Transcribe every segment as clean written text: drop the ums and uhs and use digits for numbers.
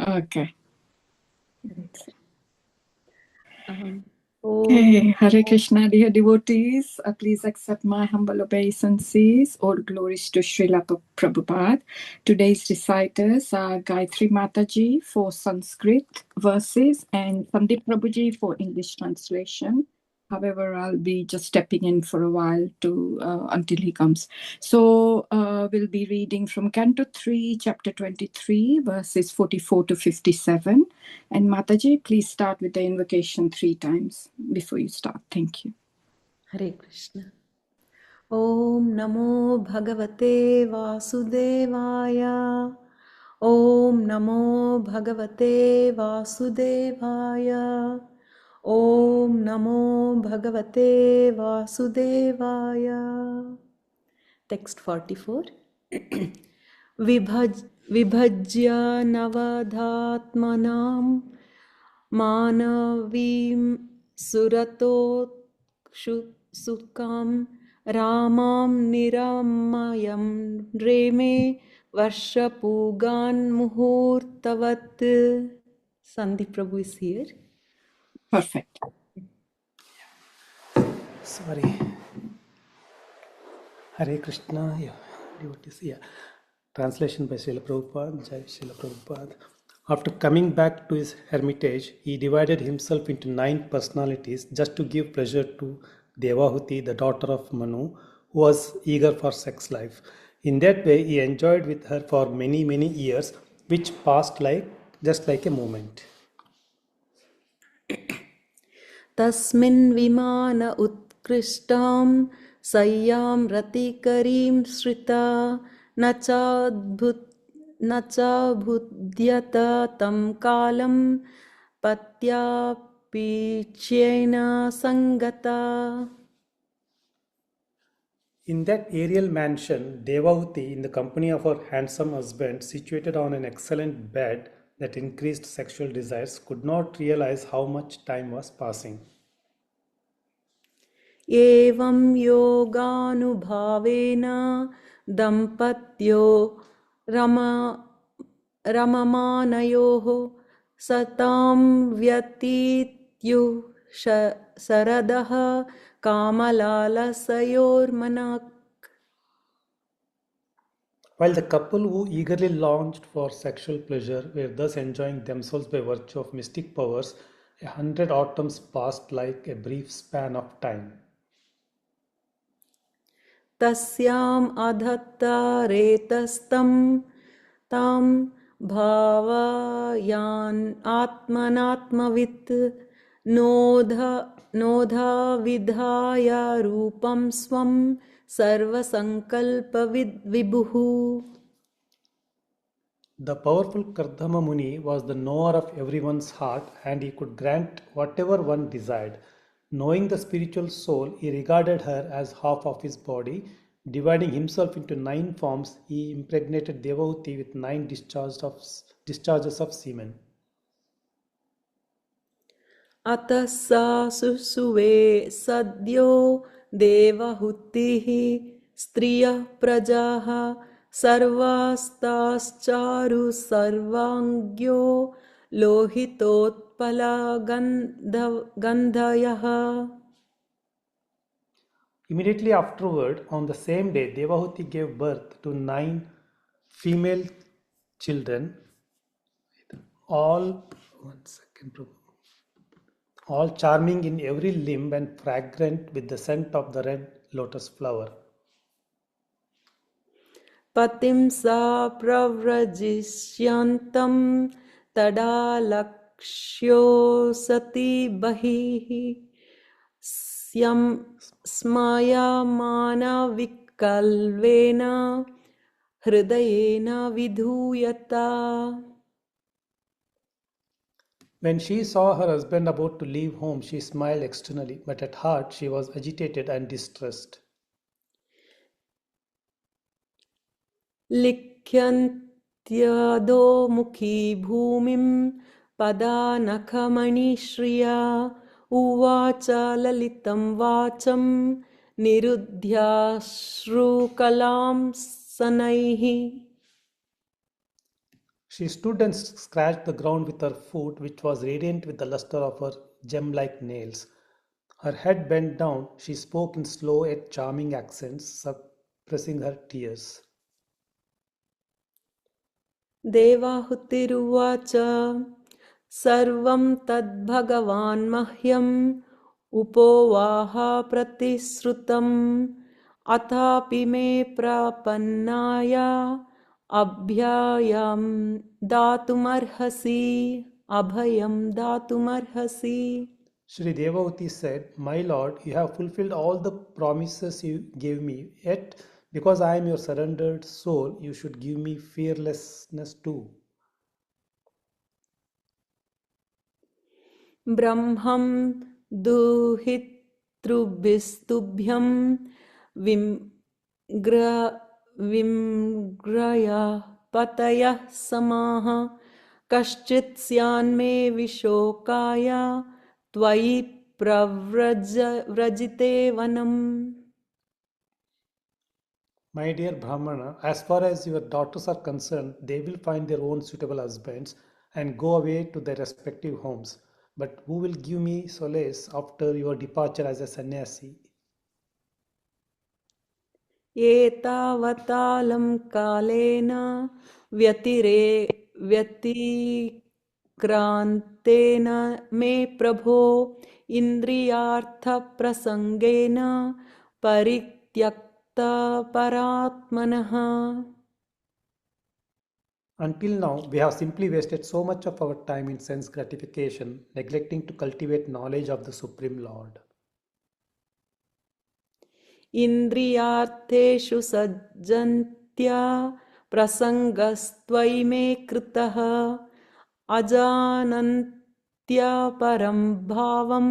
Okay. Om Okay, Hare Krishna, dear devotees. Please accept my humble obeisances. All glories to Srila Prabhupada. Today's reciters are Gayatri Mataji for Sanskrit verses and Sandeep Prabhuji for English translation. However, I'll be just stepping in for a while to until he comes. So we'll be reading from Canto 3, Chapter 23, verses 44 to 57. And Mataji, please start with the invocation 3 times before you start. Thank you. Hare Krishna. Om Namo Bhagavate Vasudevaya. Om Namo Bhagavate Vasudevaya. Om Namo Bhagavate Vasudevaya. Text 44. Vibhajya navadhatmanam manavim surato sukam ramam niramayam reme varshapugan muhurtavat. Sandeep Prabhu is here. Perfect. Sorry. Hare Krishna. Yeah, devotees. Yeah. Translation by Srila Prabhupada. Jai Srila Prabhupada. After coming back to his hermitage, he divided himself into 9 personalities just to give pleasure to Devahuti, the daughter of Manu, who was eager for sex life. In that way, he enjoyed with her for many, many years, which passed just like a moment. Tasmin vimana utkrishtam sayyam ratikarim shrita nacha bhudyata tam kalam patya pichena sangata. In that aerial mansion, Devahuti, in the company of her handsome husband, situated on an excellent bed that increased sexual desires, could not realize how much time was passing. Evam yoganubhavena dampatyo ramamanayoho satam vyatityu saradaha kamalalasayormanak. While the couple who eagerly longed for sexual pleasure were thus enjoying themselves by virtue of mystic powers, 100 autumns passed like a brief span of time. Tasyam adhatta retastam tam bhavayan atmanatmavit nodha vidhaya rupam swam sarvasankalpa vibhuhu. The powerful Kardama Muni was the knower of everyone's heart and he could grant whatever one desired. Knowing the spiritual soul, he regarded her as half of his body. Dividing himself into 9 forms, he impregnated Devahuti with 9 discharges of semen. Atasa susuve sadyo devahutihi striya prajaha sarvastascharu sarvangyo lohitotpala gandhayaha. Immediately afterward, on the same day, Devahuti gave birth to 9 female children, all all charming in every limb and fragrant with the scent of the red lotus flower. Patim sa pravrajishyantam tada lakshyo sati bahihi smaya mana vikalvena hridayena vidhuyata. When she saw her husband about to leave home, she smiled externally, but at heart she was agitated and distressed. Likhyantyo mukhi bhumim padanakhamani shriya uvacha lalitam vacham nirudhyashru kalam sanaihi. She stood and scratched the ground with her foot, which was radiant with the luster of her gem-like nails. Her head bent down, she spoke in slow yet charming accents, suppressing her tears. देवाहुतिरुवाच सर्वं तद्भगवान् मह्यम् उपोवाह प्रतिश्रुतम् अथापि मे प्रपन्नाय अभ्ययं दातुमर्हसि. Shri Devahuti said, My lord, you have fulfilled all the promises you gave me, yet because I am your surrendered soul, you should give me fearlessness too. ब्रह्मं दुहितृभिस्तुभ्यं विग्रह पतयः समाः कश्चित् स्यान्मे विशोकाय त्वयि प्रव्रजिते वनम्. My dear Brahmana, as far as your daughters are concerned, they will find their own suitable husbands and go away to their respective homes. But who will give me solace after your departure as a sannyasi? एतावतालं कालेन व्यतिक्रान्तेन मे प्रभो इन्द्रियार्थप्रसङ्गेन परित्यक्तपरात्मनः. Until now, we have simply wasted so much of our time in sense gratification, neglecting to cultivate knowledge of the Supreme Lord. इन्द्रियार्थेषु सज्जन्त्या प्रसङ्गस्त्वयि मे कृतः अजानन्त्या परं भावं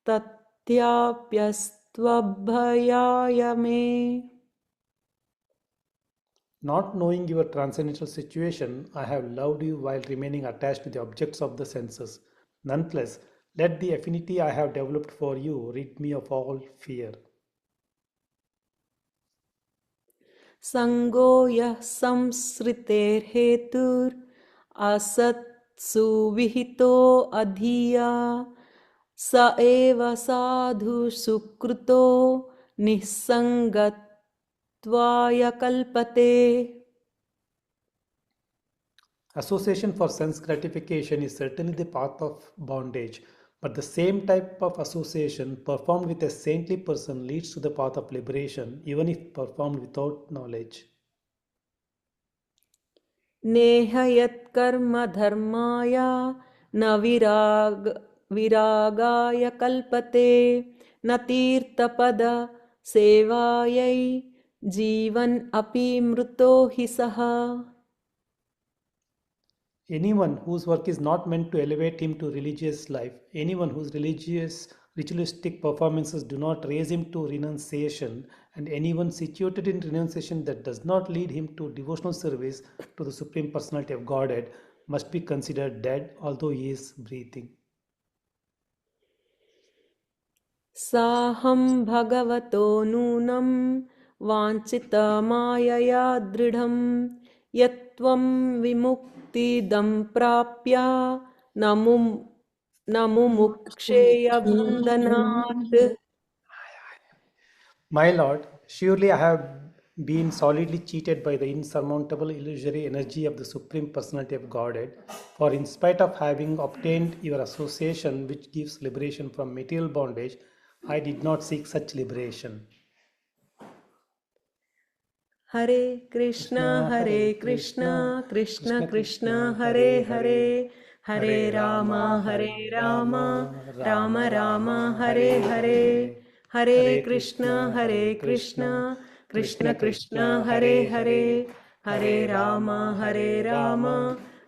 तथ्याप्यस्त्वभयाय मे. Not knowing your transcendental situation, I have loved you while remaining attached to the objects of the senses. Nonetheless, let the affinity I have developed for you rid me of all fear. सङ्गो यः संसृतेर्हेतुर् असत्सु विहितो अधीया स एव साधु सुकृतो निःसङ्गत्वाय कल्पते. Association for sense gratification is certainly the path of bondage, but the same type of association performed with a saintly person leads to the path of liberation, even if performed without knowledge. नेह यत्कर्म धर्माय न विरागाय कल्पते न तीर्थपद सेवायै जीवन अपि मृतो हि सः. Anyone whose work is not meant to elevate him to religious life, anyone whose ritualistic performances do not raise him to renunciation, and anyone situated in renunciation that does not lead him to devotional service to the Supreme Personality of Godhead must be considered dead, although he is breathing. साहं भगवतो नूनं वाञ्छितमायया दृढं यत्त्वं विमुक्तिदं प्राप्य न मुमुक्षेय बन्धनात्. My Lord, surely I have been solidly cheated by the insurmountable illusory energy of the Supreme Personality of Godhead, for in spite of having obtained your association which gives liberation from material bondage, I did not seek such liberation. Hare Krishna Krishna Krishna Hare Hare Hare Rama Rama Rama Hare Hare Hare Krishna Krishna Krishna Hare Hare Hare Rama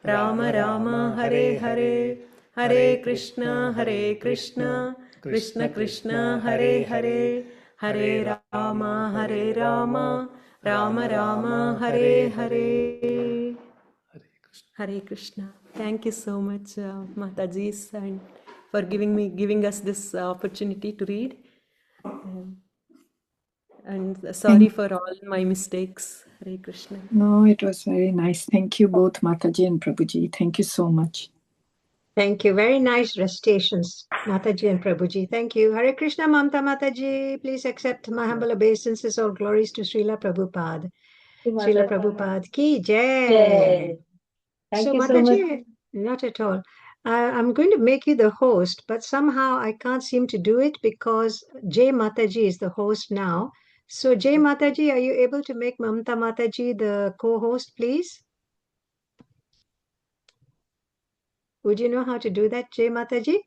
Rama Rama Hare Hare Hare Krishna Krishna Krishna Hare Hare Hare Rama Rama Hare Hare. Hare Krishna. Thank you so much, Mataji, and for giving us this opportunity to read. And sorry for all my mistakes. Hare Krishna. No, it was very nice. Thank you both, Mataji and Prabhuji. Thank you so much. Thank you. Very nice recitations, Mataji and Prabhuji. Thank you. Hare Krishna, Mamta Mataji. Please accept my humble obeisances. All glories to Srila Prabhupada. Srila Prabhupada ki jai. Thank you so much. Mataji, not at all. I'm going to make you the host, but somehow I can't seem to do it because Jai Mataji is the host now. So, Jai Mataji, are you able to make Mamta Mataji the co-host, please? Would you know how to do that, Jai Mataji?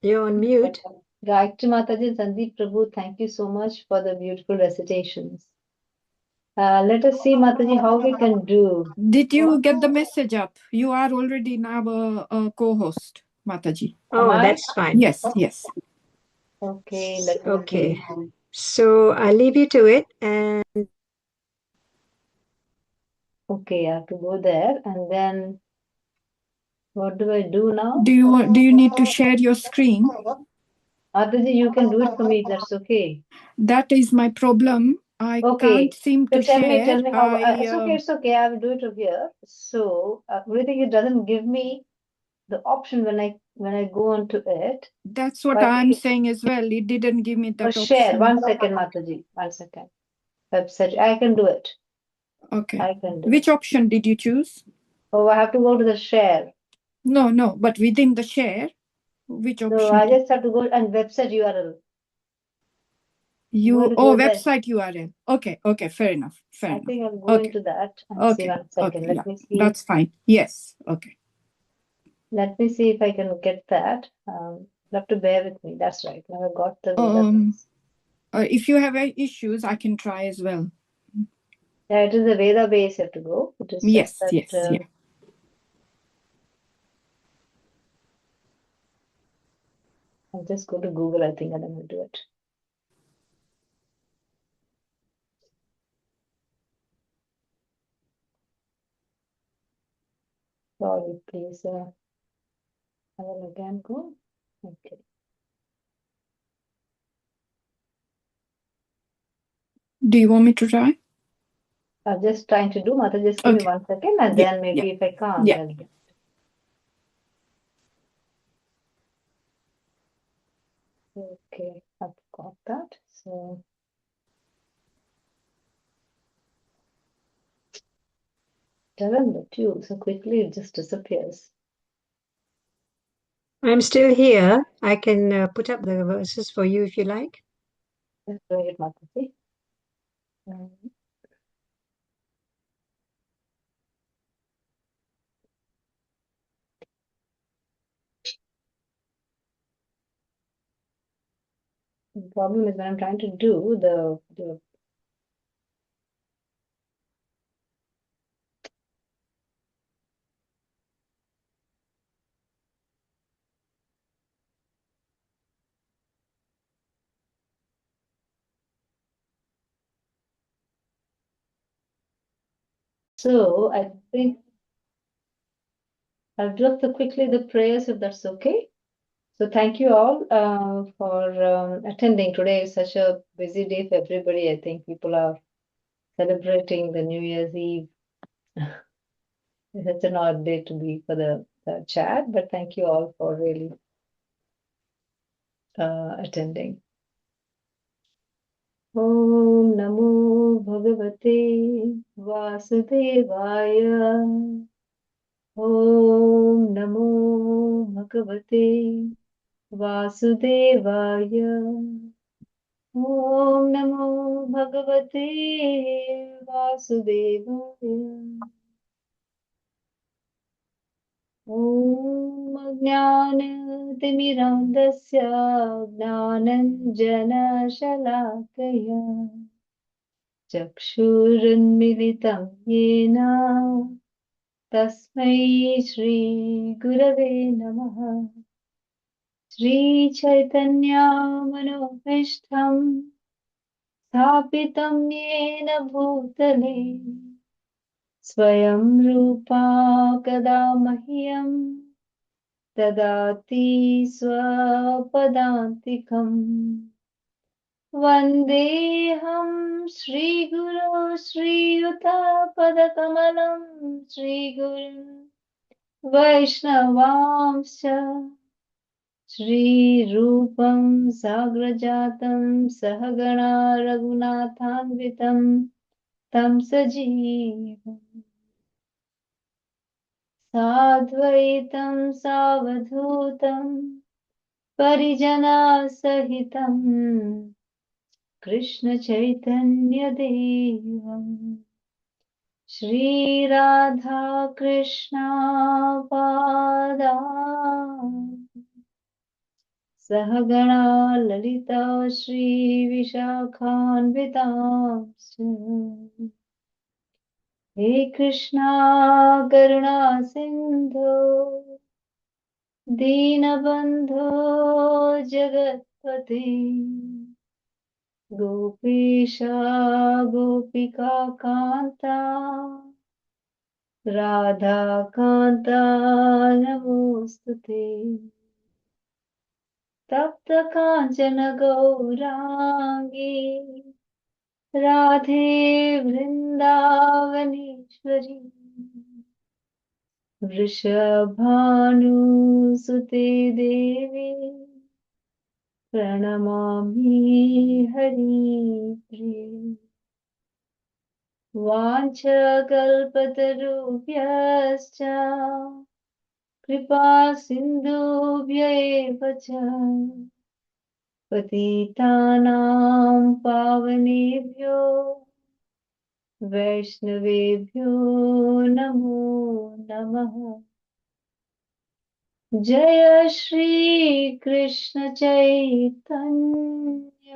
You're on mute. Gayatri Mataji, Sandeep Prabhu, thank you so much for the beautiful recitations. Let us see, Mataji, how we can do. Did you get the message up? You are already now a co-host, Mataji. Oh, Am I? that's fine. Yes, yes. Okay, let me Okay. see. So I'll leave you to it. And Okay, I have to go there, and then what do I do now? Do you need to share your screen? Mataji, you can do it for me. That's okay. That is my problem. I Okay. can't seem So to share. tell me how. It's okay. I will do it over here. So I think it doesn't give me the option when I go onto it. That's what But I'm saying as well. It didn't give me that share. option. 1 second, Mataji. 1 second. Website. I can do it. Okay. I can do Which it. option did you choose? Oh, I have to go to the share. No, but within the share, which option? No, I just have to go and website URL. Website URL. Okay, fair enough. I think I'll go into that and see 1 second. Let me see. That's fine. Yes, okay. Let me see if I can get that. You have to bear with me. That's right. Now I got the if you have issues, I can try as well. Yeah, it is the Veda base you have to go. It is Yes, just yes, that, yeah. I'll just go to Google, I think, and then we'll do it. Sorry, please. I will again go. Okay. Do you want me to try? I'm just trying to do, Mata, just give me 1 second, and then maybe if I can't, Yeah. I'll... Okay, I've got that. So doesn't let you so quickly, it just disappears. I'm still here. I can put up the verses for you if you like. Let's doing it, Mataji. The problem is when I'm trying to do the So I think I'll do quickly the prayers if that's okay. So thank you all for attending. Today is such a busy day for everybody. I think people are celebrating the New Year's Eve. It's such an odd day to be for the chat, but thank you all for really attending. Om Namo Bhagavate Vasudevaya. Om Namo Bhagavate Vasudevaya. Om Namo Bhagavate Vasudevaya. Om Jnanatimirandasya Jnananjana-shalakaya Chakshurunmilitam Yena Tasmai Shri Gurave Namaha. Shri Chaitanya Manobhishtam Sthapitam Yena Bhutale Swayam Rupa Kada Mahyam Dadati Swapadantikam वन्देऽहं श्रीगुरो श्रीयुतापदकमलं श्रीगुरुं वैष्णवांश्च श्रीरूपं साग्रजातं सहगणा रघुनाथान्वितं तं सजीवम् साद्वैतं सावधूतं परिजनसहितं कृष्णचैतन्यदेवम् श्रीराधा कृष्णा पादा सहगणा ललिता श्रीविशाखान्वितांश्च हे कृष्णा करुणा सिन्धो दीनबन्धो जगत्पते गोपेशा गोपिकान्ता राधाकान्ता नमोऽस्तुते तप्तकाञ्चन गौराङ्गी राधे वृन्दावनेश्वरी वृषभानुसुते देवी प्रणमामि हरिप्रिये वाञ्छकल्पतरुभ्यश्च कृपा सिन्धुभ्य एव च पतितानां पावनेभ्यो वैष्णवेभ्यो नमो नमः। जय श्री कृष्ण चैतन्य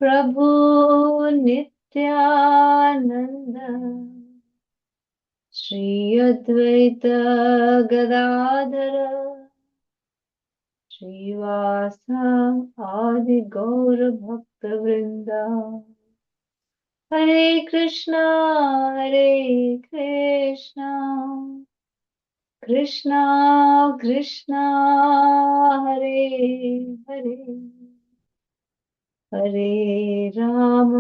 प्रभु नित्यानंद श्री अद्वैत गदाधर श्रीवास आदि गौर भक्त वृंदा। हरे कृष्णा कृष्णा कृष्णा हरे हरे हरे राम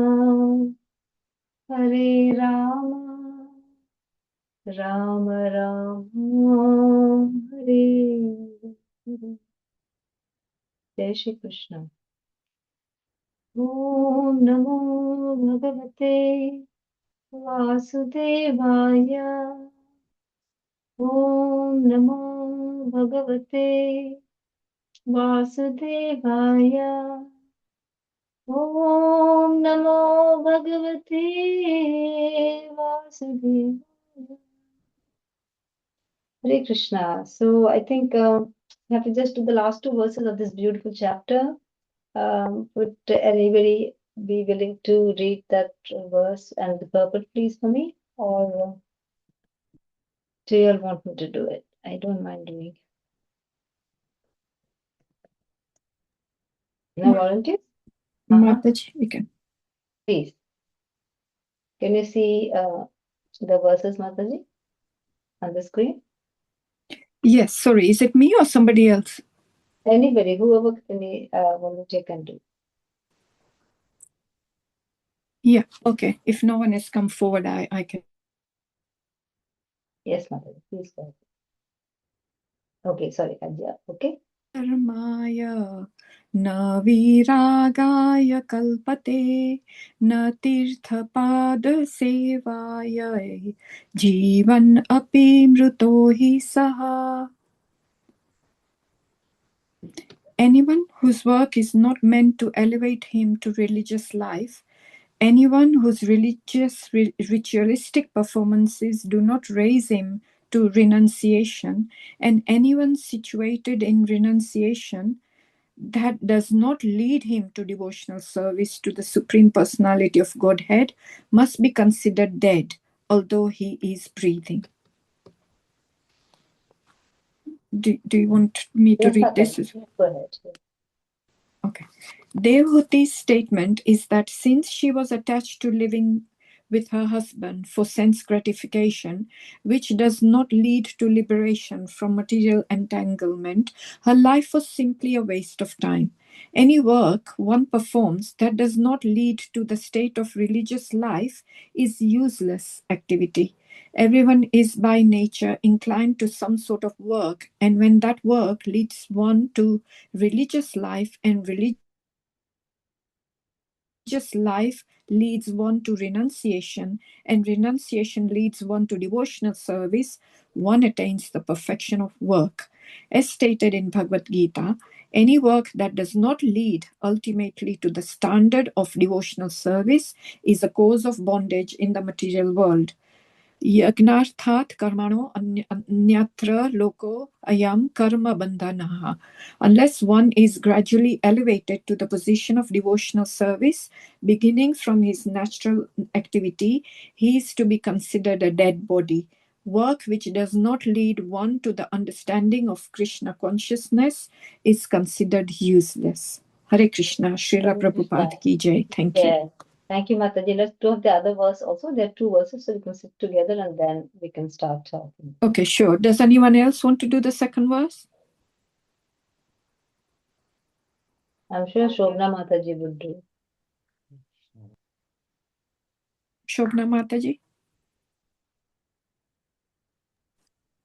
राम राम हरे हरे। जय श्री कृष्ण। ओम नमो भगवते वासुदेवाय। ओम नमो भगवते वासुदेवाय। ओम नमो भगवते वासुदेवाय। Hare Krishna. So I think we have to just do the last two verses of this beautiful chapter. Would anybody be willing to read that verse and the purport, please, for me? Or do you all want me to do it? I don't mind doing. No volunteers? Mataji, we can. Please. Can you see the verses, Mataji, on the screen? Yes, sorry, is it me or somebody else? Anybody, whoever any volunteer can do. Yeah, okay. If no one has come forward, I can. Yes, Mataji, please go ahead. Okay, sorry, Adya. Okay. Karmaya na viragaya kalpate na tirthapada sevaya jivan api mruto hi saha. Anyone whose work is not meant to elevate him to religious life, anyone whose ritualistic performances do not raise him to renunciation, and anyone situated in renunciation that does not lead him to devotional service to the Supreme Personality of Godhead must be considered dead, although he is breathing. Do you want me to read this? Go ahead. Okay. Devhuti's statement is that since she was attached to living with her husband for sense gratification, which does not lead to liberation from material entanglement, her life was simply a waste of time. Any work one performs that does not lead to the state of religious life is useless activity. Everyone is by nature inclined to some sort of work, and when that work leads one to religious life and religious life leads one to renunciation, and renunciation leads one to devotional service, one attains the perfection of work. As stated in Bhagavad Gita, any work that does not lead ultimately to the standard of devotional service is a cause of bondage in the material world. Yagnarthat karmano anyatra loko ayam karma bandhanaha. Unless one is gradually elevated to the position of devotional service, beginning from his natural activity, he is to be considered a dead body. Work which does not lead one to the understanding of Krishna consciousness is considered useless. Hare Krishna, Srila Hare Krishna. Prabhupada ki jai. Thank you. Yeah. Thank you, Mataji. Let's do the other verse also. There are 2 verses, so we can sit together and then we can start talking. Okay, sure. Does anyone else want to do the second verse? I'm sure Shobna Mataji would do. Shobna Mataji?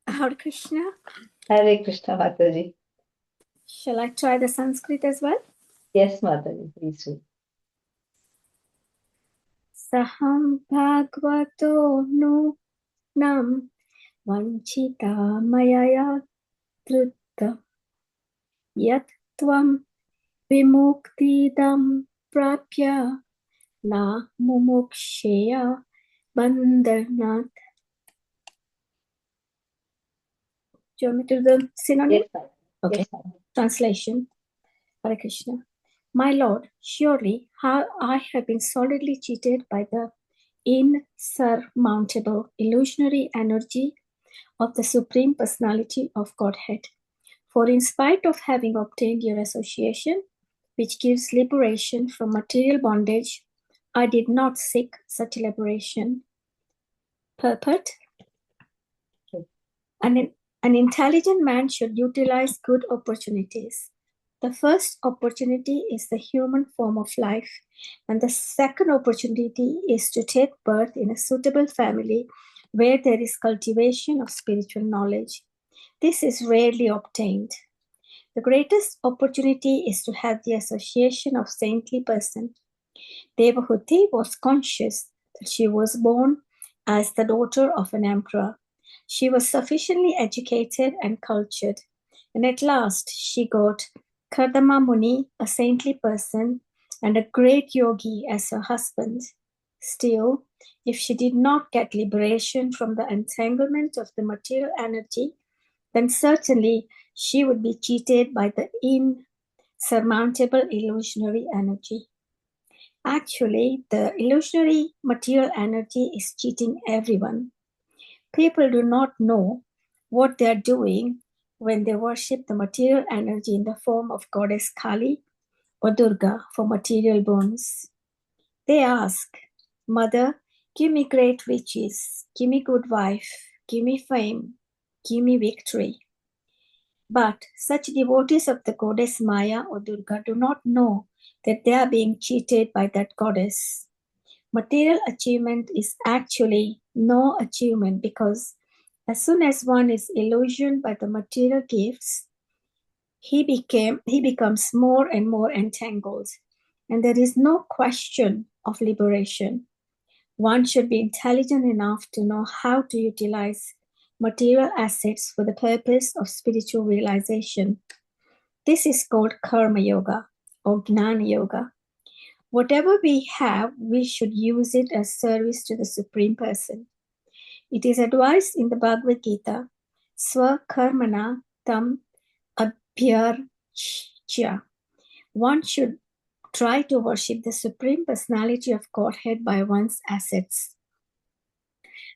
Hare Krishna. Hare Krishna Mataji. Shall I try the Sanskrit as well? Yes, Mataji, please do. Saham bhagavato no nam vanchita mayaya trutta yat tvam vimuktidam prapya na mumuksheya bandhanat. Do you want me to do the synonym? Yes, ma'am. Okay. Yes, ma'am. Translation. Hare Krishna. My Lord, surely I have been solidly cheated by the insurmountable illusionary energy of the Supreme Personality of Godhead. For in spite of having obtained your association, which gives liberation from material bondage, I did not seek such liberation. Purport. An intelligent man should utilize good opportunities. The first opportunity is the human form of life, and the second opportunity is to take birth in a suitable family where there is cultivation of spiritual knowledge. This is rarely obtained. The greatest opportunity is to have the association of saintly person. Devahuti was conscious that she was born as the daughter of an emperor. She was sufficiently educated and cultured, and at last she got Kardama Muni, a saintly person, and a great yogi as her husband. Still, if she did not get liberation from the entanglement of the material energy, then certainly she would be cheated by the insurmountable illusionary energy. Actually, the illusionary material energy is cheating everyone. People do not know what they are doing when they worship the material energy in the form of goddess Kali or Durga for material boons. They ask, Mother, give me great riches, give me good wife, give me fame, give me victory. But such devotees of the goddess Maya or Durga do not know that they are being cheated by that goddess. Material achievement is actually no achievement because as soon as one is illusioned by the material gifts, he becomes more and more entangled, and there is no question of liberation. One should be intelligent enough to know how to utilize material assets for the purpose of spiritual realization. This is called Karma Yoga or Gnana Yoga. Whatever we have, we should use it as service to the Supreme Person. It is advised in the Bhagavad Gita, Swa Karmana Tam Abhyarchya. One should try to worship the Supreme Personality of Godhead by one's assets.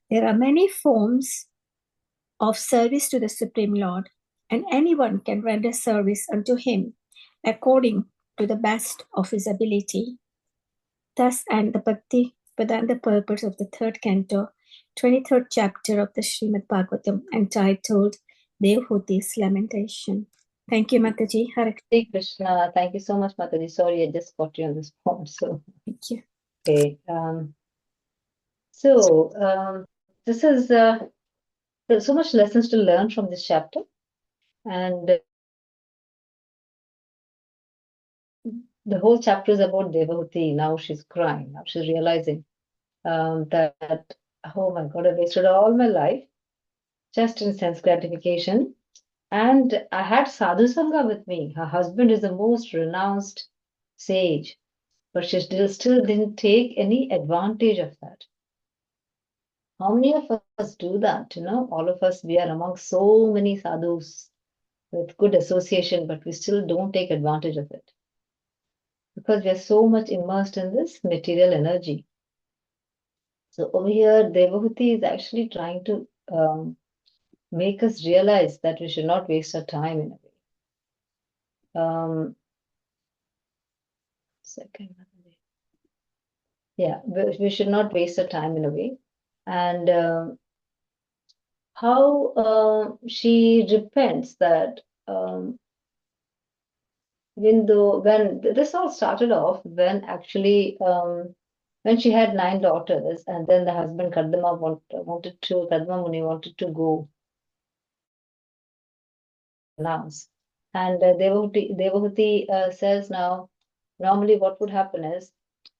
There are many forms of service to the Supreme Lord, and anyone can render service unto him according to the best of his ability. Thus, and the Bhakti Vedanta purpose of the 3rd canto, 23rd chapter of the Srimad Bhagavatam, entitled Devhuti's Lamentation. Thank you, Mataji. Hare Hare Krishna. Thank you so much, Mataji. Sorry, I just got you on the spot. So, Thank you. okay. This is there's so much lessons to learn from this chapter, and the whole chapter is about Devahuti. Now she's crying. Now she's realizing that, oh my God, I wasted all my life just in sense gratification. And I had Sadhu Sangha with me. Her husband is the most renounced sage, but she still didn't take any advantage of that. How many of us do that? All of us, we are among so many sadhus with good association, but we still don't take advantage of it because we are so much immersed in this material energy. So over here, Devahuti is actually trying to make us realize that we should not waste our time in a way. Yeah, we should not waste our time in a way. And how she repents that when this all started off when actually when she had 9 daughters, and then the husband Kadama Muni wanted to go announce. And Devahuti says now, normally what would happen is,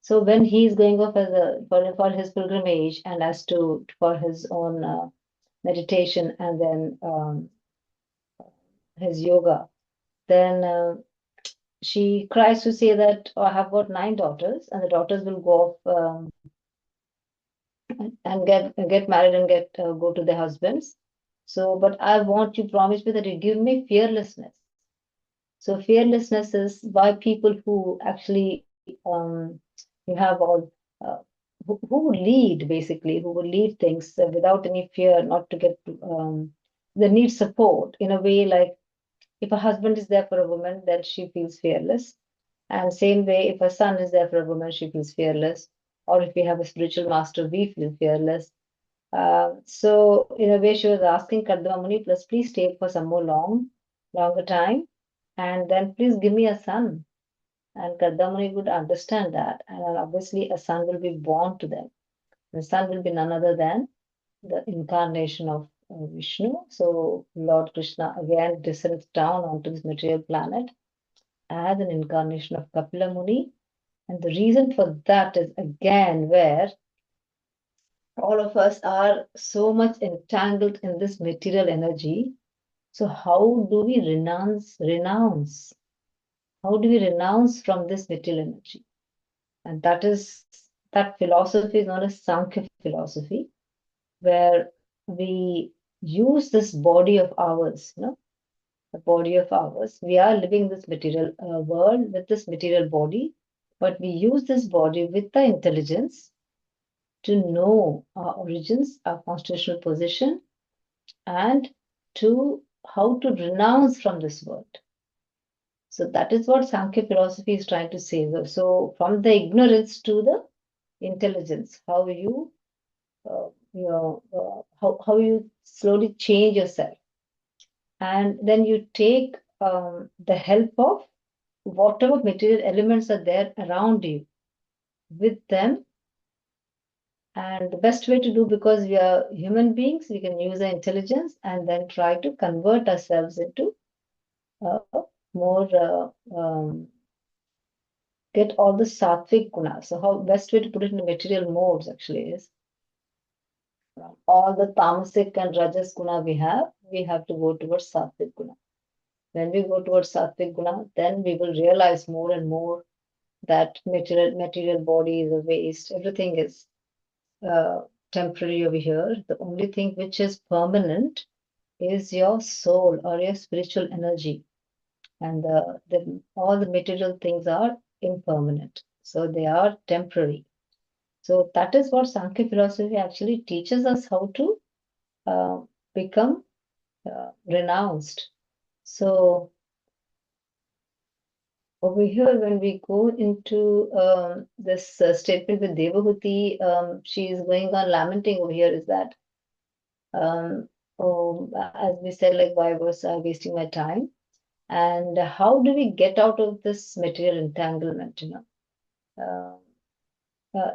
so when he's going off for his pilgrimage and for his own meditation and then his yoga, then she cries to say that, oh, I have got 9 daughters, and the daughters will go off and get married and go to their husbands. So, but I want you promise me that you give me fearlessness. So fearlessness is by people who actually you have all who lead basically, who will lead things without any fear, not to get they need support in a way. Like if a husband is there for a woman, then she feels fearless, and same way if a son is there for a woman, she feels fearless. Or if we have a spiritual master, we feel fearless. So in a way, she was asking Kadama Muni, please stay for some more longer time, and then please give me a son. And Kadama Muni would understand that, and obviously a son will be born to them. The son will be none other than the incarnation of Vishnu. So Lord Krishna again descends down onto this material planet as an incarnation of Kapila Muni. And the reason for that is again where all of us are so much entangled in this material energy. So how do we renounce? How do we renounce from this material energy? And that philosophy is known as Sankhya philosophy, where we use this body of ours, the body of ours. We are living this material world with this material body, but we use this body with the intelligence to know our origins, our constitutional position, and to how to renounce from this world. So that is what Sankhya philosophy is trying to say. So from the ignorance to the intelligence, how you how you slowly change yourself, and then you take the help of whatever material elements are there around you with them. And the best way to do, because we are human beings, we can use our intelligence and then try to convert ourselves into more get all the sattvic guna. So how best way to put it in the material modes actually is all the tamasic and rajas guna we have to go towards sattvic guna. When we go towards sattvic guna, then we will realize more and more that material body is a waste. Everything is temporary over here. The only thing which is permanent is your soul or your spiritual energy, and all the material things are impermanent, so they are temporary. So that is what Sankhya philosophy actually teaches us, how to become renounced. So over here, when we go into this statement with Devahuti, she is going on lamenting over here is that, as we said, like, why was I wasting my time? And how do we get out of this material entanglement,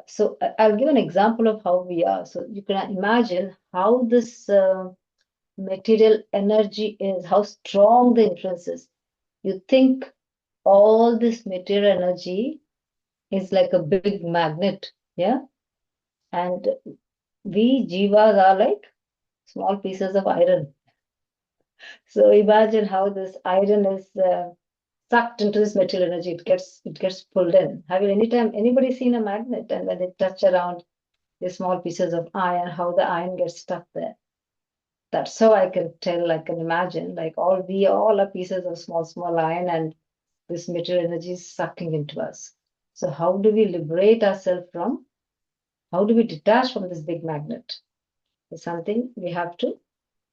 so I'll give an example of how we are. So you can imagine how this material energy is, how strong the influence is. You think all this material energy is like a big magnet, yeah? And we jivas are like small pieces of iron. So imagine how this iron is sucked into this material energy. It gets pulled in. Have you anybody seen a magnet, and when they touch around the small pieces of iron, how the iron gets stuck there? That's how I can tell, I can imagine, like we all are pieces of small iron, and this material energy is sucking into us. So how do we liberate ourselves from, how do we detach from this big magnet? It's something we have to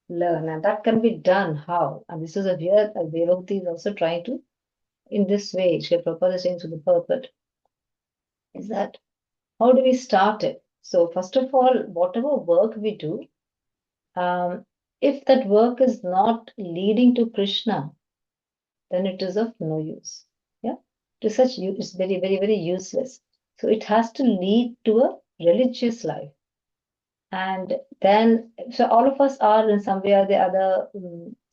learn, and that can be done. How? And this is a here Devavati is also trying to, in this way, Srila Prabhupada is saying to the purport, is that how do we start it? So first of all, whatever work we do, if that work is not leading to Krishna, then it is of no use. Yeah, to such use, it's very, very, very useless. So it has to lead to a religious life. And then, so all of us are in some way or the other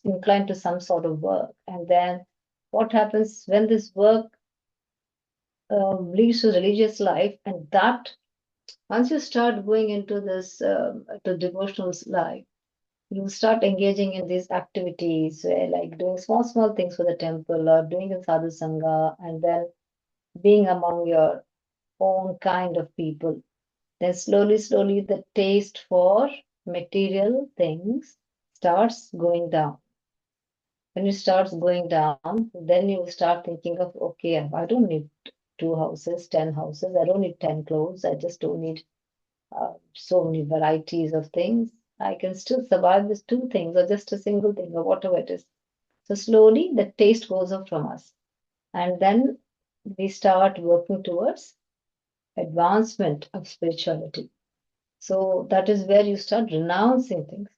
inclined to some sort of work. And then what happens when this work leads to religious life, and that once you start going into this to devotional life, you start engaging in these activities like doing small things for the temple or doing in sadhu sangha, and then being among your own kind of people. Then slowly the taste for material things starts going down. When it starts going down, then you start thinking of, okay, I don't need 2 houses, 10 houses, I don't need 10 clothes, I just don't need so many varieties of things. I can still survive with 2 things or just a single thing or whatever it is. So slowly the taste goes up from us. And then we start working towards advancement of spirituality. So that is where you start renouncing things.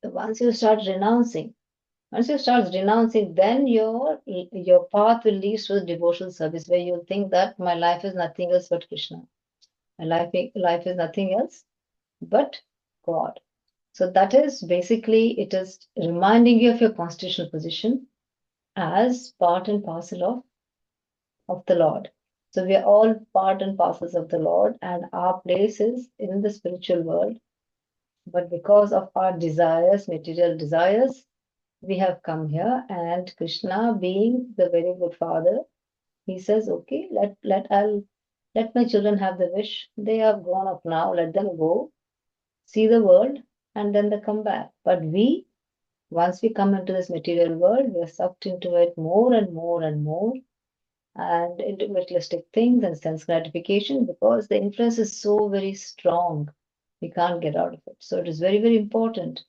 So once you start renouncing, then your path will lead to the devotional service, where you'll think that my life is nothing else but Krishna. My life is nothing else but God. So that is basically, it is reminding you of your constitutional position as part and parcel of the Lord. So we are all part and parcels of the Lord, and our place is in the spiritual world. But because of our desires, material desires, we have come here, and Krishna, being the very good father, he says, okay, let my children have the wish. They have grown up now, let them go, see the world, and then they come back. But once we come into this material world, we are sucked into it more and more and more, and into materialistic things and sense gratification, because the influence is so very strong. We can't get out of it. So it is very, very important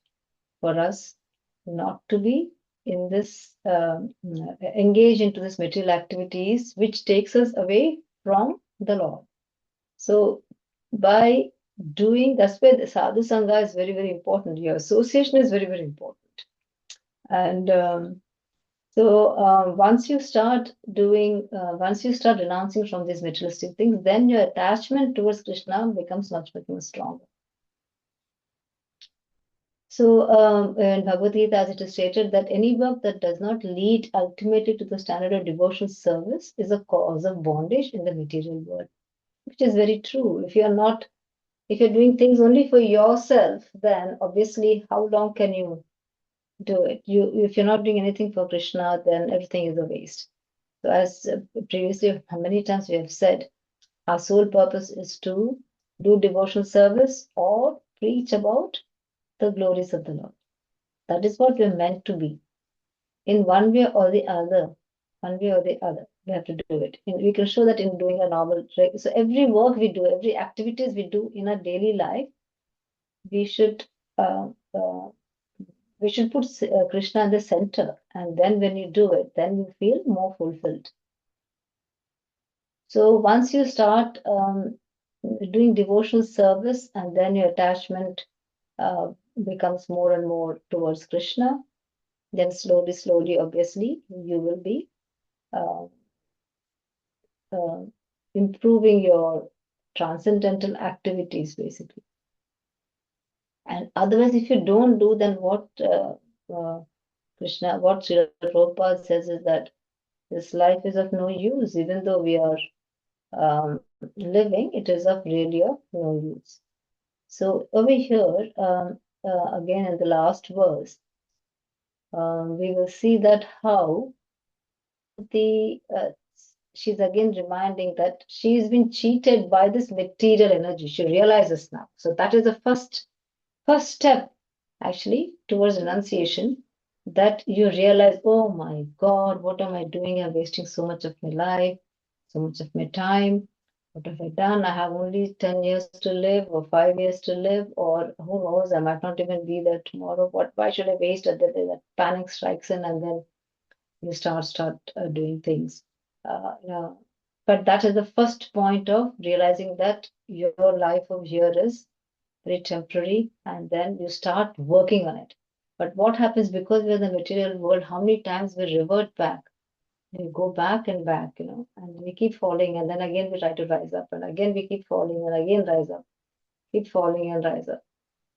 for us not to be in this, engage into this material activities, which takes us away from the Lord. So by doing, that's where the sadhu sangha is very, very important. Your association is very, very important. And once you start renouncing from these materialistic things, then your attachment towards Krishna becomes much stronger. So in Bhagavad Gita, as it is stated, that any work that does not lead ultimately to the standard of devotional service is a cause of bondage in the material world, which is very true. If you're doing things only for yourself, then obviously how long can you do it? If you're not doing anything for Krishna, then everything is a waste. So as previously, many times we have said, our sole purpose is to do devotional service or preach about the glories of the Lord. That is what we're meant to be. In one way or the other, we have to do it. And we can show that in doing a normal. So every work we do, every activities we do in our daily life, we should put Krishna in the center. And then when you do it, then you feel more fulfilled. So once you start doing devotional service, and then your attachment becomes more and more towards Krishna, then slowly, obviously, you will be improving your transcendental activities, basically. And otherwise, if you don't do, then what Srila Prabhupada says is that this life is of no use, even though we are living, it is really of no use. So over here, again in the last verse, we will see that how she's again reminding that she's been cheated by this material energy. She realizes now. So that is the first step, actually, towards renunciation, that you realize, oh my God, what am I doing? I'm wasting so much of my life, so much of my time. What have I done? I have only 10 years to live or 5 years to live, or who knows, I might not even be there tomorrow. Why should I waste it? That panic strikes in, and then you start doing things. But that is the first point of realizing that your life over here is very temporary, and then you start working on it. But what happens, because we're in the material world, how many times we revert back? We go back and back, and we keep falling, and then again we try to rise up, and again we keep falling, and again rise up, keep falling and rise up.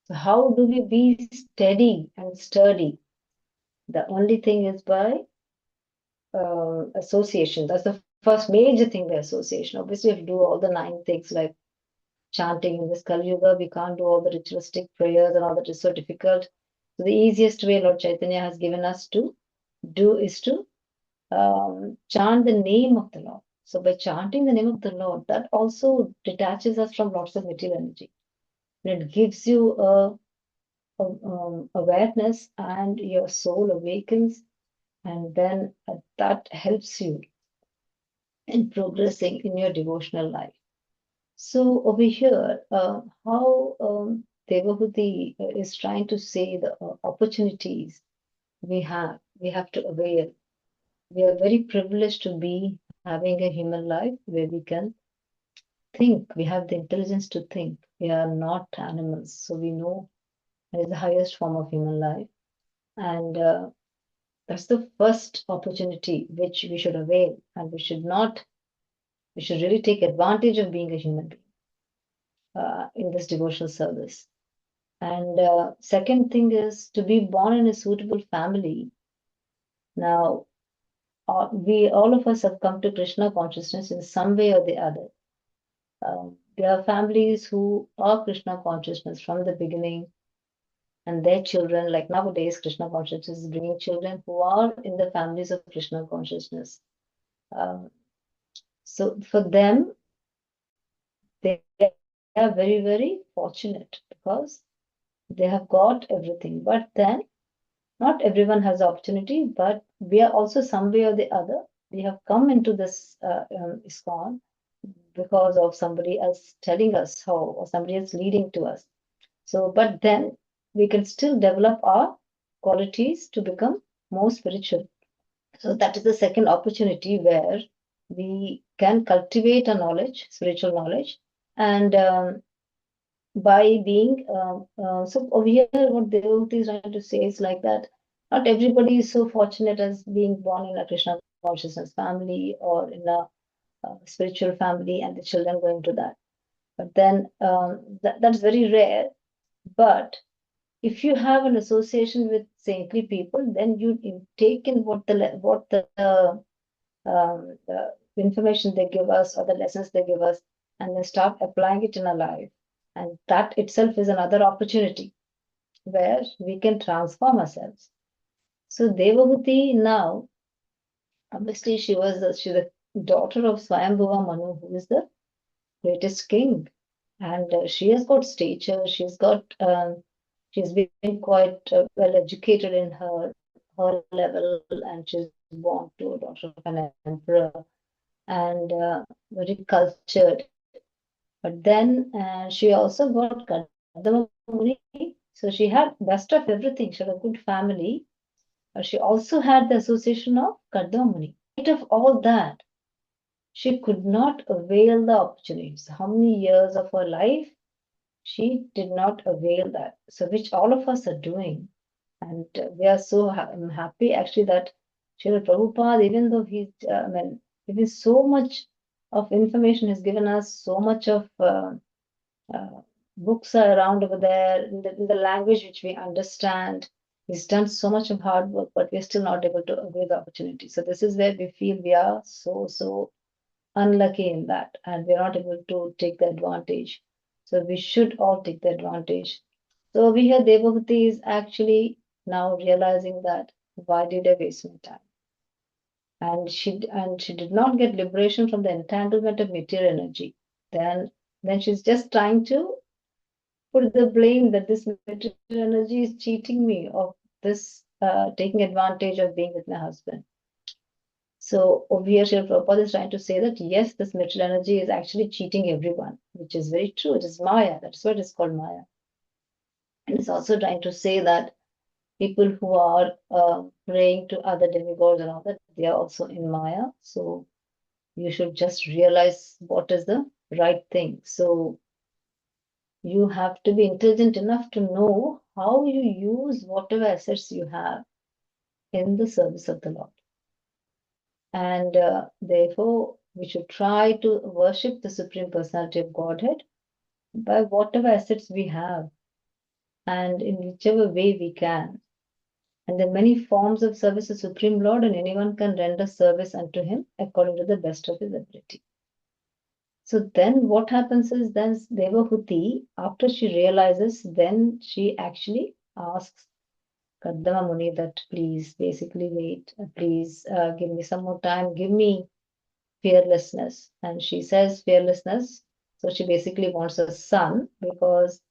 So how do we be steady and sturdy? The only thing is by association. That's the first major thing by association. Obviously, if you do all the 9 things like chanting in this Kali Yuga, we can't do all the ritualistic prayers and all that is so difficult. So the easiest way Lord Chaitanya has given us to do is to chant the name of the Lord. So by chanting the name of the Lord, that also detaches us from lots of material energy. And it gives you awareness, and your soul awakens, and then that helps you in progressing in your devotional life. So over here, how Devahuti is trying to say the opportunities we have to avail. We are very privileged to be having a human life where we can think. We have the intelligence to think. We are not animals, so we know it is the highest form of human life, and that's the first opportunity which we should avail, and we should really take advantage of being a human being in this devotional service. And second thing is to be born in a suitable family. Now, all of us have come to Krishna consciousness in some way or the other. There are families who are Krishna consciousness from the beginning, and their children, like nowadays, Krishna consciousness is bringing children who are in the families of Krishna consciousness. So for them, they are very, very fortunate because they have got everything. But then not everyone has the opportunity, but we are also some way or the other. We have come into this ISKCON because of somebody else telling us how, or somebody else leading to us. So, but then we can still develop our qualities to become more spiritual. So that is the second opportunity where we can cultivate a knowledge, spiritual knowledge, and by being so over here, what Devahuti is trying to say is like that. Not everybody is so fortunate as being born in a Krishna consciousness family or in a spiritual family, and the children go into that. But then that's very rare. But if you have an association with saintly people, then you take in what the information they give us or the lessons they give us, and then start applying it in our life. And that itself is another opportunity where we can transform ourselves. So Devahuti now, obviously she's the daughter of Swayambhuva Manu, who is the greatest king. And she has got stature, she's been quite well educated in her level, and she's born to a daughter of an emperor, and very cultured. But then she also got Kadama Muni, so she had best of everything. She had a good family, but she also had the association of Kadama Muni. In spite of all that, she could not avail the opportunities. How many years of her life she did not avail that? So which all of us are doing. And we are so happy actually that Srila Prabhupada, even though even so much of information has given us, so much of books are around over there in the language which we understand. He's done so much of hard work, but we're still not able to avail the opportunity. So this is where we feel we are so unlucky in that, and we're not able to take the advantage. So we should all take the advantage. So over here, Devavati is actually now realizing that why did I waste my time? And she did not get liberation from the entanglement of material energy. Then she's just trying to put the blame that this material energy is cheating me of this taking advantage of being with my husband. So over here, Srila Prabhupada is trying to say that yes, this material energy is actually cheating everyone, which is very true. It is Maya. That's what it's called, Maya. And it's also trying to say that people who are praying to other demigods and all that, they are also in Maya. So you should just realize what is the right thing. So you have to be intelligent enough to know how you use whatever assets you have in the service of the Lord. And therefore, we should try to worship the Supreme Personality of Godhead by whatever assets we have and in whichever way we can. And there are many forms of service to Supreme Lord, and anyone can render service unto Him according to the best of his ability. So then what happens is then Devahuti, after she realizes, then she actually asks Kaddama Muni that please, basically wait, please give me some more time, give me fearlessness. And she says fearlessness. So she basically wants a son because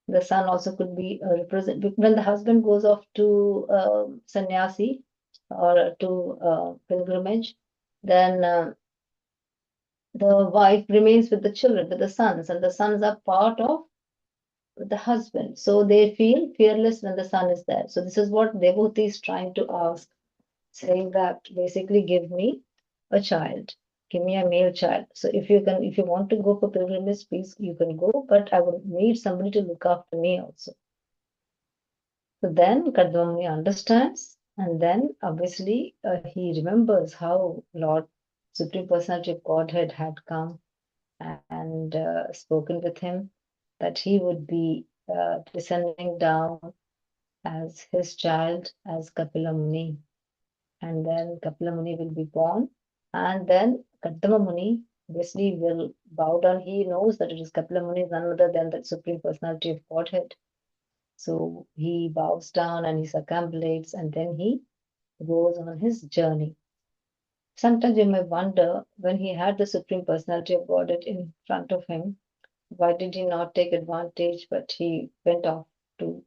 the son also could be a represent. When the husband goes off to sannyasi or to pilgrimage, then the wife remains with the children, with the sons, and the sons are part of the husband. So they feel fearless when the son is there. So this is what Devahuti is trying to ask, saying that basically give me a child, give me a male child. So if you want to go for pilgrimage, please you can go, but I would need somebody to look after me also. So then Kadmani understands, and then obviously he remembers how Lord Supreme Personality of Godhead had come and spoken with him that he would be descending down as his child, as Kapila Muni. And then Kapila Muni will be born. And then Kaddama Muni obviously will bow down. He knows that it is Kapila Muni, none other than the Supreme Personality of Godhead. So he bows down and he circumambulates and then he goes on his journey. Sometimes you may wonder, when he had the Supreme Personality of Godhead in front of him, why did he not take advantage, but he went off to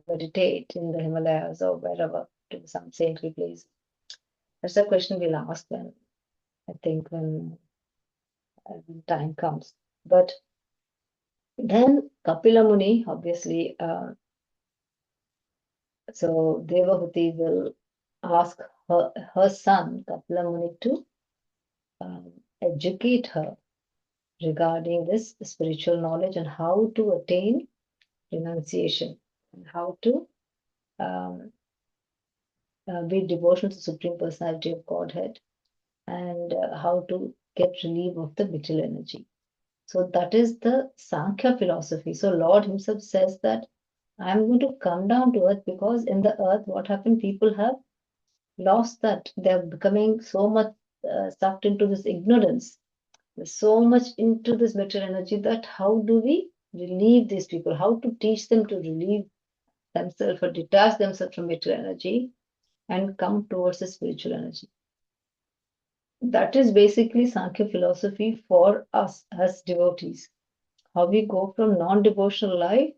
meditate in the Himalayas or wherever, to some saintly place? That's a question we'll ask when, I think, when time comes. But then Kapila Muni, obviously, so Devahuti will ask her son, Kapila Muni, to educate her regarding this spiritual knowledge and how to attain renunciation and how to be devotional to Supreme Personality of Godhead and how to get relief of the material energy. So that is the Sankhya philosophy. So Lord himself says that I'm going to come down to earth because in the earth, what happened? People have lost that. They're becoming so much sucked into this ignorance, so much into this material energy that how do we relieve these people? How to teach them to relieve themselves or detach themselves from material energy and come towards the spiritual energy. That is basically Sankhya philosophy for us as devotees. How we go from non-devotional life,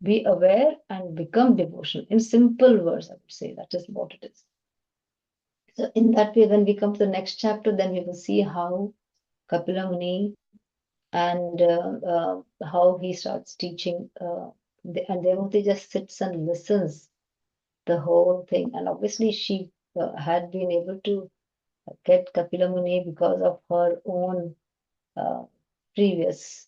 be aware and become devotional. In simple words, I would say that is what it is. So in that way, when we come to the next chapter, then we will see how Kapila Muni and how he starts teaching. And Devamati just sits and listens the whole thing. And obviously she had been able to get Kapila Muni because of her own previous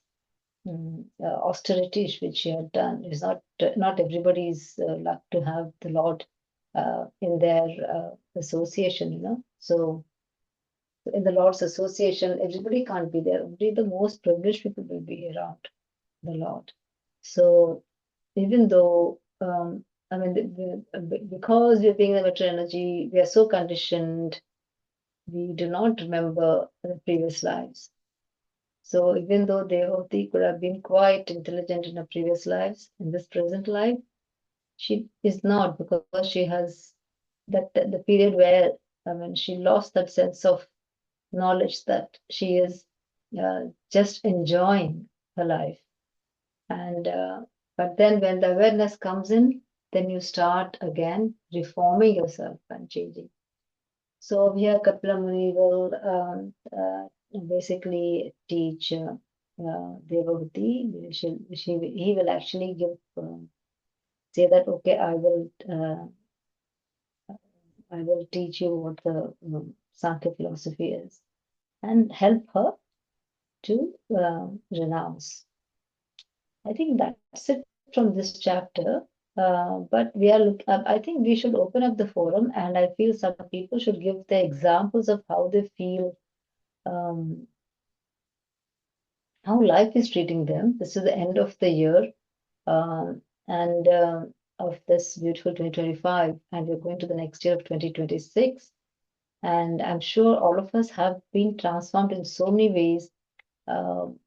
austerities which she had done. It's not everybody's luck to have the Lord in their association, you know. So in the Lord's association, everybody can't be there. Only the most privileged people will be around the Lord. So even though I mean, because we're being the material energy, we are so conditioned, we do not remember the previous lives. So even though Devati could have been quite intelligent in her previous lives, in this present life, she is not, because she has that the period where I mean she lost that sense of knowledge, that she is just enjoying her life. And but then when the awareness comes in, then you start again reforming yourself and changing. So here Kapila Muni will basically teach Devavati. He will actually give say that, okay, I will teach you what the Sankhya philosophy is, and help her to renounce. I think that's it from this chapter. But I think we should open up the forum, and I feel some people should give the examples of how they feel, how life is treating them. This is the end of the year, and of this beautiful 2025, and we're going to the next year of 2026. And I'm sure all of us have been transformed in so many ways, and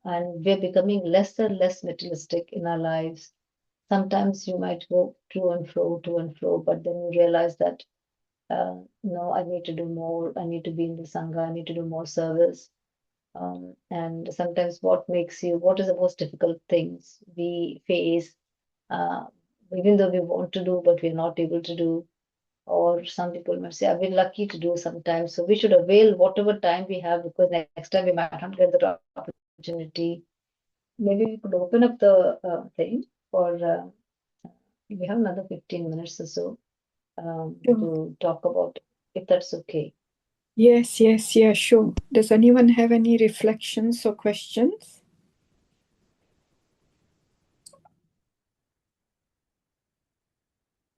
we're becoming less and less materialistic in our lives. Sometimes you might go to and fro, but then you realize that no, I need to do more. I need to be in the Sangha. I need to do more service. And sometimes what is the most difficult things we face, uh, even though we want to do, but we're not able to do. Or some people might say, I've been lucky to do sometimes. So we should avail whatever time we have, because next time we might not get the opportunity. Maybe we could open up the thing for, we have another 15 minutes or so Sure. to talk about, if that's okay. Yes, sure. Does anyone have any reflections or questions?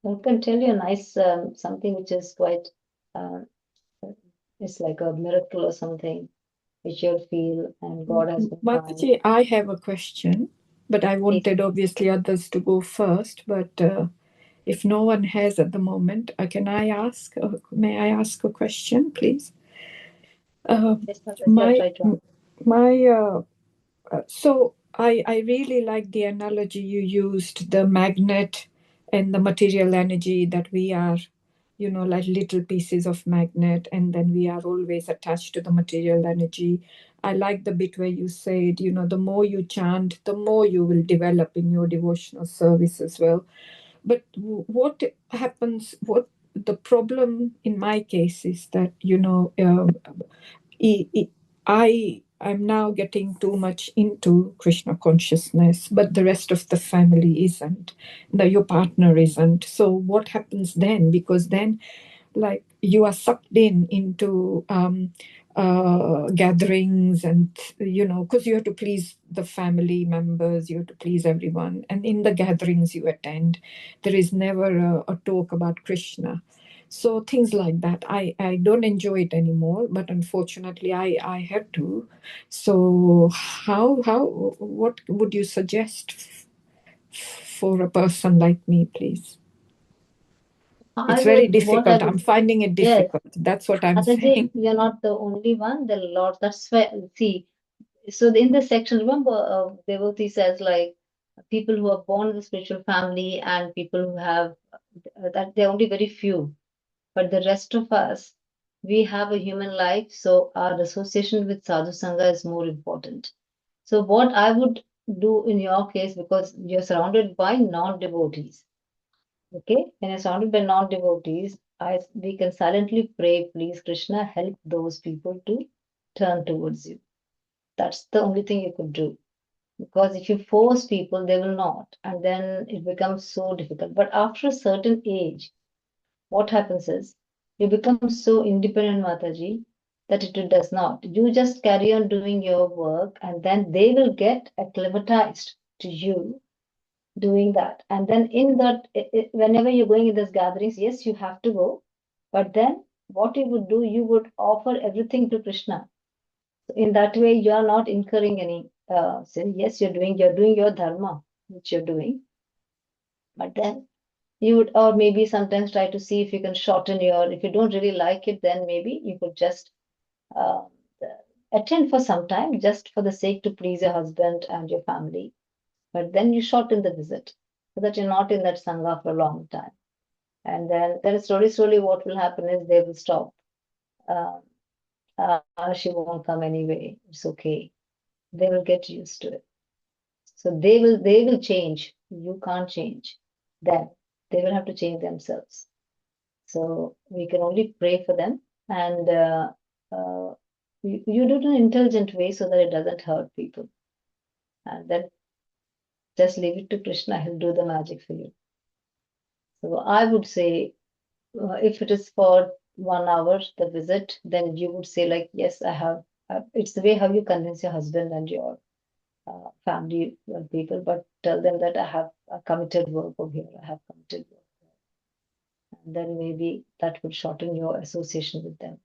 I can tell you a nice something which is quite, um, it's like a miracle or something which you'll feel, and God has been kind. Mataji, I have a question, but I wanted obviously others to go first. But if no one has at the moment, may I ask a question, please? Yes, Mataji, I'll try to. So I really like the analogy you used, the magnet and the material energy, that we are, like little pieces of magnet, and then we are always attached to the material energy. I like the bit where you said, the more you chant, the more you will develop in your devotional service as well. But what happens, what the problem in my case is that, I'm now getting too much into Krishna consciousness, but the rest of the family isn't. Your partner isn't. So what happens then? Because then, like, you are sucked into gatherings, and because you have to please the family members, you have to please everyone, and in the gatherings you attend, there is never a talk about Krishna. So things like that, I don't enjoy it anymore, but unfortunately I had to. So what would you suggest for a person like me, please? It's very difficult. I'm finding it difficult. Yes. That's what I'm saying. You're not the only one. There are lots. That's why, see, so in this section, remember, Devotee says, like, people who are born in the spiritual family and people who have that, they're only very few. But the rest of us, we have a human life, so our association with Sadhu Sangha is more important. So what I would do in your case, because you're surrounded by non-devotees, okay? When you're surrounded by non-devotees, we can silently pray, please, Krishna, help those people to turn towards you. That's the only thing you could do. Because if you force people, they will not. And then it becomes so difficult. But after a certain age, what happens is you become so independent, Mataji, that it does not. You just carry on doing your work, and then they will get acclimatized to you doing that. And then in that, whenever you're going in these gatherings, yes, you have to go, but then what you would do, you would offer everything to Krishna. So in that way, you are not incurring any sin. Yes, you're doing your dharma, which you're doing, but then you would, or maybe sometimes try to see if you can shorten your, if you don't really like it, then maybe you could just uh, attend for some time, just for the sake to please your husband and your family. But then you shorten the visit so that you're not in that sangha for a long time. And then slowly, what will happen is they will stop. Uh, she won't come anyway. It's okay. They will get used to it. So they will change. You can't change them. They will have to change themselves. So we can only pray for them, and you do it in an intelligent way so that it doesn't hurt people. And then just leave it to Krishna. He'll do the magic for you. So I would say, if it is for 1 hour, the visit, then you would say like, yes, I have. It's the way how you convince your husband and your family people, but tell them that I have a committed work over here. I have committed work. And then maybe that would shorten your association with them.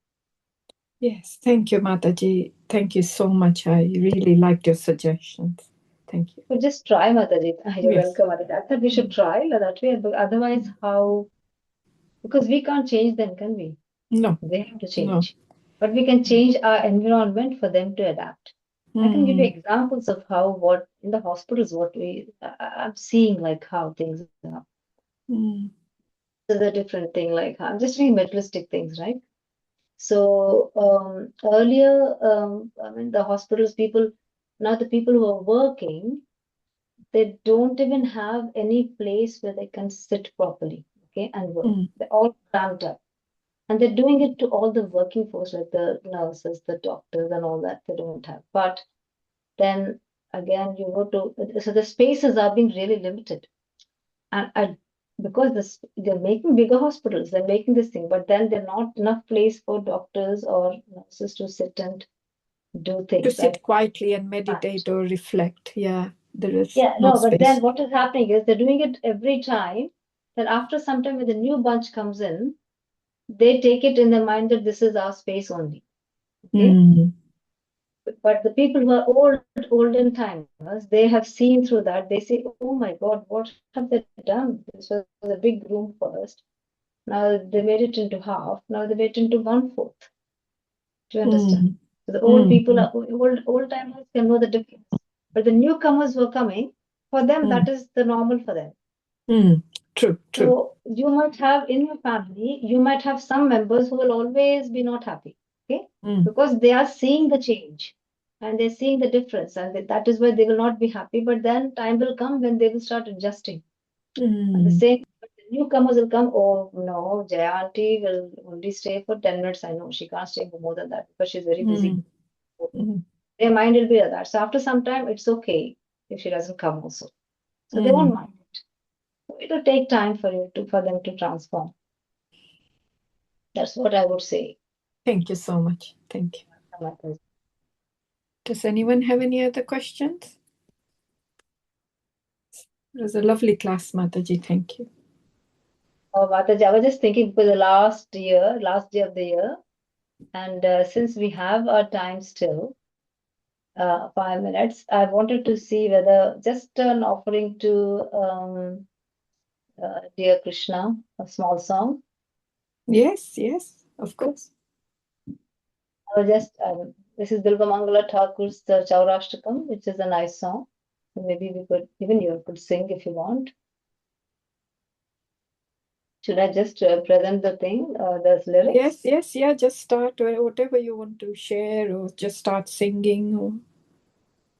Yes, thank you, Mataji. Thank you so much. I really liked your suggestions. Thank you. So just try, Mataji. You're Yes. welcome, Mataji. I thought we should try that way. But otherwise, how? Because we can't change them, can we? No. They have to No. change. But we can change our environment for them to adapt. I can give you examples of how, what in the hospitals, what I'm seeing, like how things are. Mm. This is a different thing. Like I'm just doing materialistic things, right? So earlier, I mean, the hospitals people, now the people who are working, they don't even have any place where they can sit properly, okay, and work. They're all cramped up. And they're doing it to all the working force, like the nurses, the doctors, and all that, they don't have. But then again, you go to, so the spaces are being really limited. And because they're making bigger hospitals, they're making this thing, but then there's not enough place for doctors or nurses to sit and do To things. sit quietly and meditate or reflect. Yeah, there is Yeah, no no, but space. then what is happening is they're doing it every time. Then after some time, when the new bunch comes in, they take it in their mind that this is our space only. Okay. But the people who are olden timers, they have seen through that. They say, oh my God, what have they done? This was a big room first. Now they made it into half. Now they made it into 1/4. Do you understand? So the old people are old timers can know the difference. But the newcomers who are coming, for them, that is the normal for them. True. So you might have in your family, you might have some members who will always be not happy, okay? Because they are seeing the change and they're seeing the difference, and that is why they will not be happy. But then time will come when they will start adjusting. And the same, the newcomers will come. Oh no, Jaya auntie will only stay for 10 minutes. I know she can't stay for more than that because she's very busy. Their mind will be like that. So after some time, it's okay if she doesn't come also. So they won't mind it. It will take time for them to transform. That's what I would say. Thank you so much. Thank you. Does anyone have any other questions? It was a lovely class, Mataji. Thank you. Oh, Mataji, I was just thinking for the last day of the year, and since we have our time still, 5 minutes, I wanted to see whether just an offering to dear Krishna, a small song. Yes, of course. I was just this is Bilgamangala Thakur's Chaurashtakam, which is a nice song. So maybe you could sing if you want. Should I just present the thing, the lyrics? Yes, yeah, just start whatever you want to share, or just start singing. Or...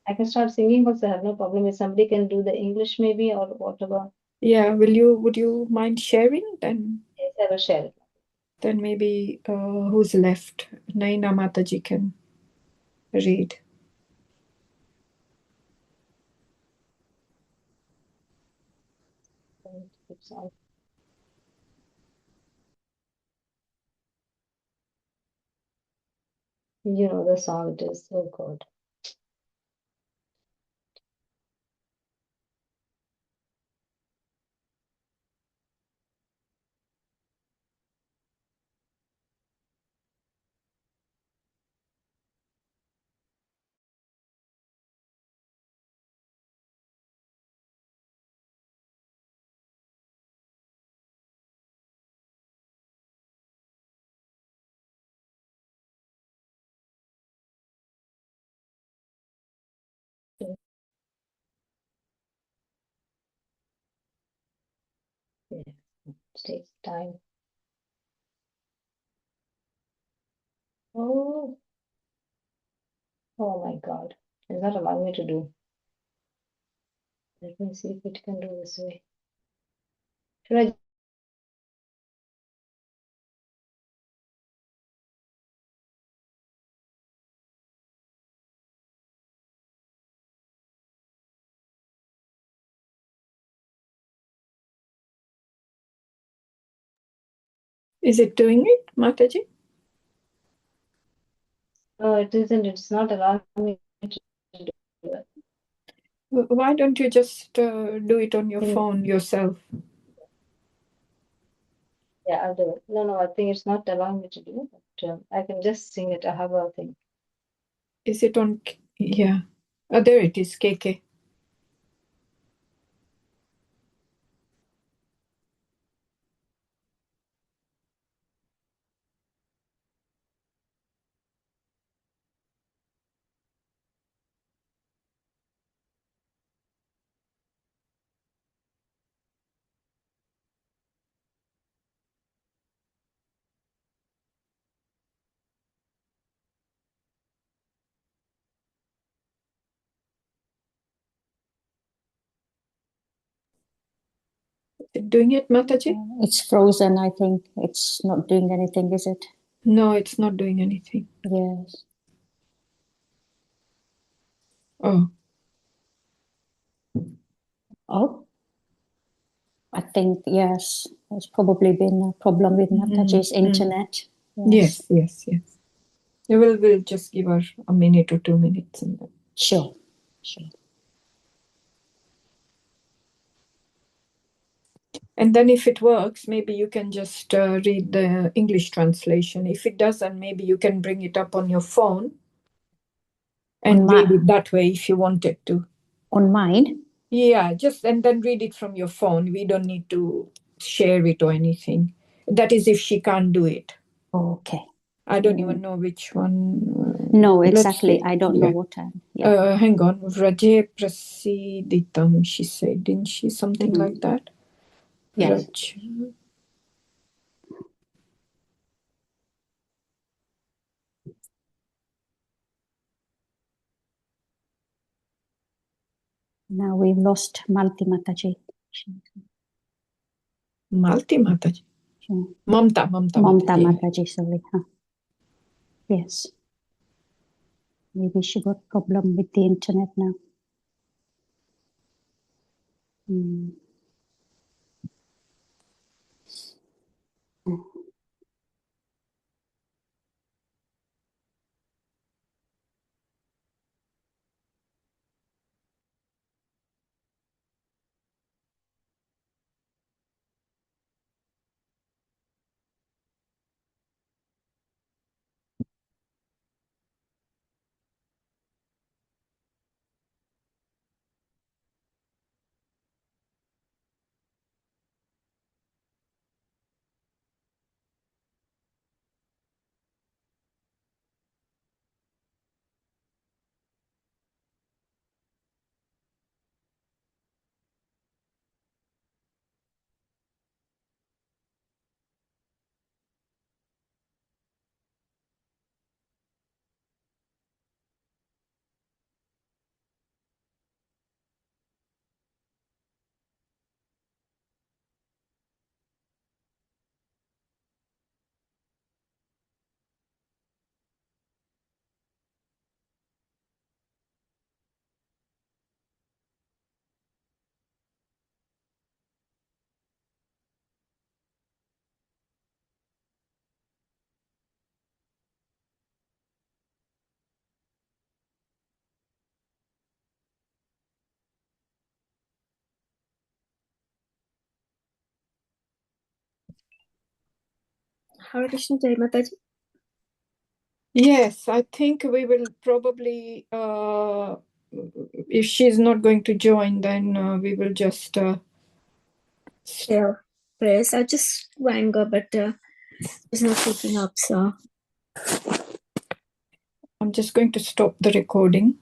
I can start singing also, I have no problem. If somebody can do the English maybe or whatever. Yeah, would you mind sharing then? Yes, I will share it. Then maybe who's left? Naina Mataji can read. You know the song it is. Oh God. Yeah, it takes time. Oh, oh my God. It's not allowing me to do. Let me see if it can do this way. Should I? Is it doing it, Mataji? No, it isn't. It's not allowing me to do it. Why don't you just do it on your Mm. phone yourself? Yeah, I'll do it. No, I think it's not allowing me to do it. But I can just sing it. I have a thing. Is it on? Yeah. Oh, there it is, KK. Doing it, Mataji? It's frozen, I think. It's not doing anything, is it? No, it's not doing anything. Yes. Oh, Oh, I think, yes. There's probably been a problem with Mataji's internet. yes. We'll just give her a minute or 2 minutes. And then. Sure. And then if it works, maybe you can just read the English translation. If it doesn't, maybe you can bring it up on your phone and read it that way if you wanted to. On mine? Yeah, and then read it from your phone. We don't need to share it or anything. That is if she can't do it. Okay. I don't even know which one. No, exactly. I don't know what time. Yeah. Hang on. Vraje Prasiditam, she said, didn't she? Something like that. Yes. Now we've lost Malti Mataji. Malti Mataji. Mamta Mataji, sorry. Huh? Yes. Maybe she got problem with the internet now. Hare Krishna, Jai Mataji. Yes, I think we will probably, if she's not going to join, then we will just... Yeah, prayers. I just rang her, but she's not picking up, so. I'm just going to stop the recording.